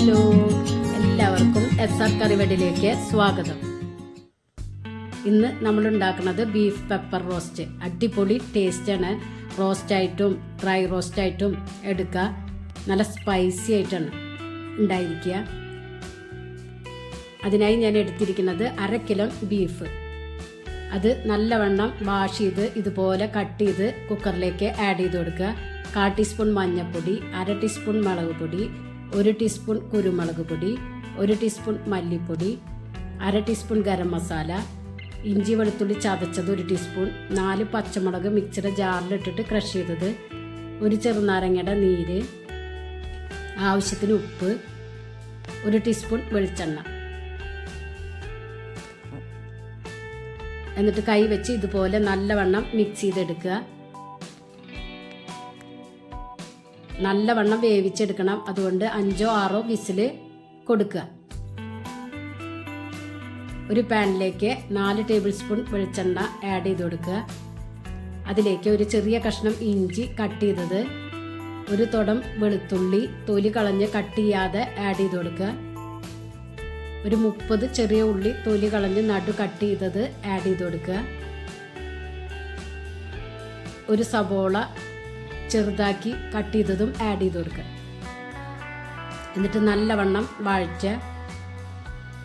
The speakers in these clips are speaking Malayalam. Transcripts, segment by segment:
ഹലോ, എല്ലാവർക്കും SR കറിവെടിലേക്ക് സ്വാഗതം. ഇന്ന് നമ്മൾ ഉണ്ടാക്കുന്നത് ബീഫ് പെപ്പർ റോസ്റ്റ്. അടിപൊളി ടേസ്റ്റാണ്. റോസ്റ്റായിട്ടും ഡ്രൈ റോസ്റ്റായിട്ടും എടുക്കുക. നല്ല സ്പൈസി ആയിട്ടാണ് ഉണ്ടായിരിക്കുക. അതിനായി ഞാൻ എടുത്തിരിക്കുന്നത് 1/2 കിലോ ബീഫ്. അത് നല്ലവണ്ണം വാഷ് ചെയ്ത് ഇതുപോലെ കട്ട് ചെയ്ത് കുക്കറിലേക്ക് ആഡ് ചെയ്ത് കൊടുക്കുക. 1/4 ടീസ്പൂൺ മഞ്ഞൾപ്പൊടി, 1/2 ടീസ്പൂൺ മുളക് പൊടി, 1 ടീസ്പൂൺ കുരുമുളക് പൊടി, 1 ടീസ്പൂൺ മല്ലിപ്പൊടി, 1/2 ടീസ്പൂൺ ഗരം മസാല, ഇഞ്ചി വെളുത്തുള്ളി ചതച്ചത് 1 ടീസ്പൂൺ, 4 പച്ചമുളക് മിക്സിയുടെ ജാറിലിട്ടിട്ട് ക്രഷ് ചെയ്തത്, 1 ചെറുനാരങ്ങയുടെ നീര്, ആവശ്യത്തിന് ഉപ്പ്, 1 ടീസ്പൂൺ വെളിച്ചെണ്ണ. എന്നിട്ട് കൈ വെച്ച് ഇതുപോലെ നല്ലവണ്ണം മിക്സ് ചെയ്തെടുക്കുക. നല്ലവണ്ണം വേവിച്ചെടുക്കണം. അതുകൊണ്ട് 5-6 വിസിൽ കൊടുക്കുക. ഒരു പാനിലേക്ക് 4 ടേബിൾ സ്പൂൺ വെളിച്ചെണ്ണ ആഡ് ചെയ്ത് കൊടുക്കുക. അതിലേക്ക് ഒരു ചെറിയ കഷ്ണം ഇഞ്ചി കട്ട് ചെയ്തത്, 1 തുടം വെളുത്തുള്ളി തൊലി കളഞ്ഞ് കട്ട് ചെയ്യാതെ ആഡ് ചെയ്ത് കൊടുക്കുക. ഒരു 30 ചെറിയ ഉള്ളി തൊലി കളഞ്ഞ് നടു കട്ട് ചെയ്തത് ആഡ് ചെയ്ത് കൊടുക്കുക. ഒരു സവോള ചെറുതാക്കി കട്ട് ചെയ്തതും ആഡ് ചെയ്ത് കൊടുക്കുക. എന്നിട്ട് നല്ലവണ്ണം വഴറ്റുക.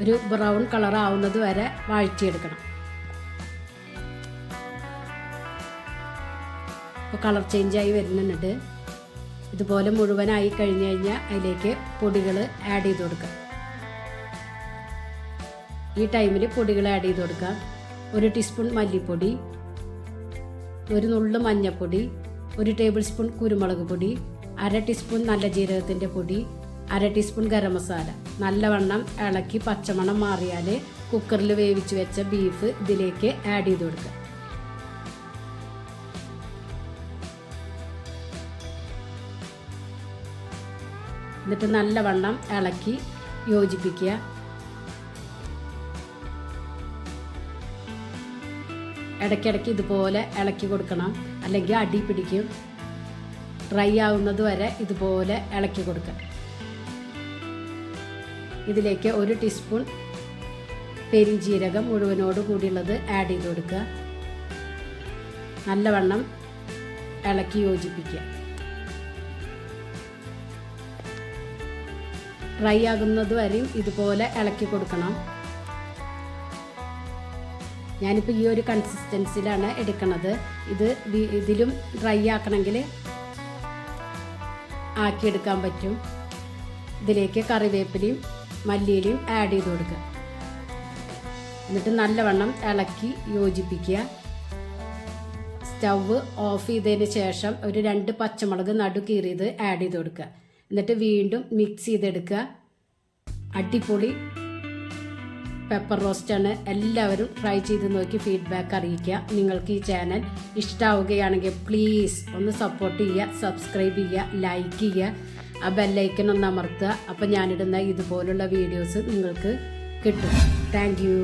ഒരു ബ്രൗൺ കളർ ആവുന്നത് വരെ വഴറ്റിയെടുക്കണം. ഇപ്പോൾ കളർ ചേഞ്ചായി വരുന്നുണ്ട്. ഇതുപോലെ മുഴുവനായി കഴിഞ്ഞ് കഴിഞ്ഞാൽ അതിലേക്ക് പൊടികൾ ആഡ് ചെയ്ത് കൊടുക്കുക. ഈ ടൈമിൽ പൊടികൾ ആഡ് ചെയ്ത് കൊടുക്കുക. 1 ടീസ്പൂൺ മല്ലിപ്പൊടി, 1 നുള്ളു മഞ്ഞൾപ്പൊടി, 1 ടേബിൾ സ്പൂൺ കുരുമുളക് പൊടി, 1/2 ടീസ്പൂൺ നല്ല ജീരകത്തിൻ്റെ പൊടി, 1/2 ടീസ്പൂൺ ഗരം മസാല. നല്ലവണ്ണം ഇളക്കി പച്ചമണം മാറിയാൽ കുക്കറിൽ വേവിച്ച് വെച്ച ബീഫ് ഇതിലേക്ക് ആഡ് ചെയ്ത് കൊടുക്കുക. എന്നിട്ട് നല്ലവണ്ണം ഇളക്കി യോജിപ്പിക്കുക. ഇടയ്ക്കിടയ്ക്ക് ഇതുപോലെ ഇളക്കി കൊടുക്കണം, അല്ലെങ്കിൽ അടി പിടിക്കും. ഡ്രൈ ആവുന്നത് വരെ ഇതുപോലെ ഇളക്കി കൊടുക്കുക. ഇതിലേക്ക് 1 ടീസ്പൂൺ പെരിഞ്ജീരകം മുഴുവനോട് കൂടിയുള്ളത് ആഡ് ചെയ്ത് കൊടുക്കുക. നല്ലവണ്ണം ഇളക്കി യോജിപ്പിക്കുക. ഡ്രൈ ആകുന്നത് വരെയും ഇതുപോലെ ഇളക്കി കൊടുക്കണം. ഞാനിപ്പോൾ ഈ ഒരു കൺസിസ്റ്റൻസിയിലാണ് എടുക്കുന്നത്. ഇതിലും ഡ്രൈ ആക്കണമെങ്കിൽ ആക്കിയെടുക്കാൻ പറ്റും. ഇതിലേക്ക് കറിവേപ്പിലയും മല്ലിയിലയും ആഡ് ചെയ്ത് കൊടുക്കുക. എന്നിട്ട് നല്ലവണ്ണം ഇളക്കി യോജിപ്പിക്കുക. സ്റ്റൗവ് ഓഫ് ചെയ്തതിന് ശേഷം ഒരു 2 പച്ചമുളക് നടു കീറിയത് ആഡ് ചെയ്ത് കൊടുക്കുക. എന്നിട്ട് വീണ്ടും മിക്സ് ചെയ്തെടുക്കുക. അടിപൊളി പെപ്പർ റോസ്റ്റാണ്. എല്ലാവരും ട്രൈ ചെയ്ത് നോക്കി ഫീഡ്ബാക്ക് അറിയിക്കുക. നിങ്ങൾക്ക് ഈ ചാനൽ ഇഷ്ടമാവുകയാണെങ്കിൽ പ്ലീസ് ഒന്ന് സപ്പോർട്ട് ചെയ്യുക, സബ്സ്ക്രൈബ് ചെയ്യുക, ലൈക്ക് ചെയ്യുക, ആ ബെല്ലൈക്കൺ ഒന്ന് അമർത്തുക. അപ്പോൾ ഞാനിടുന്ന ഇതുപോലുള്ള വീഡിയോസ് നിങ്ങൾക്ക് കിട്ടും. Thank you.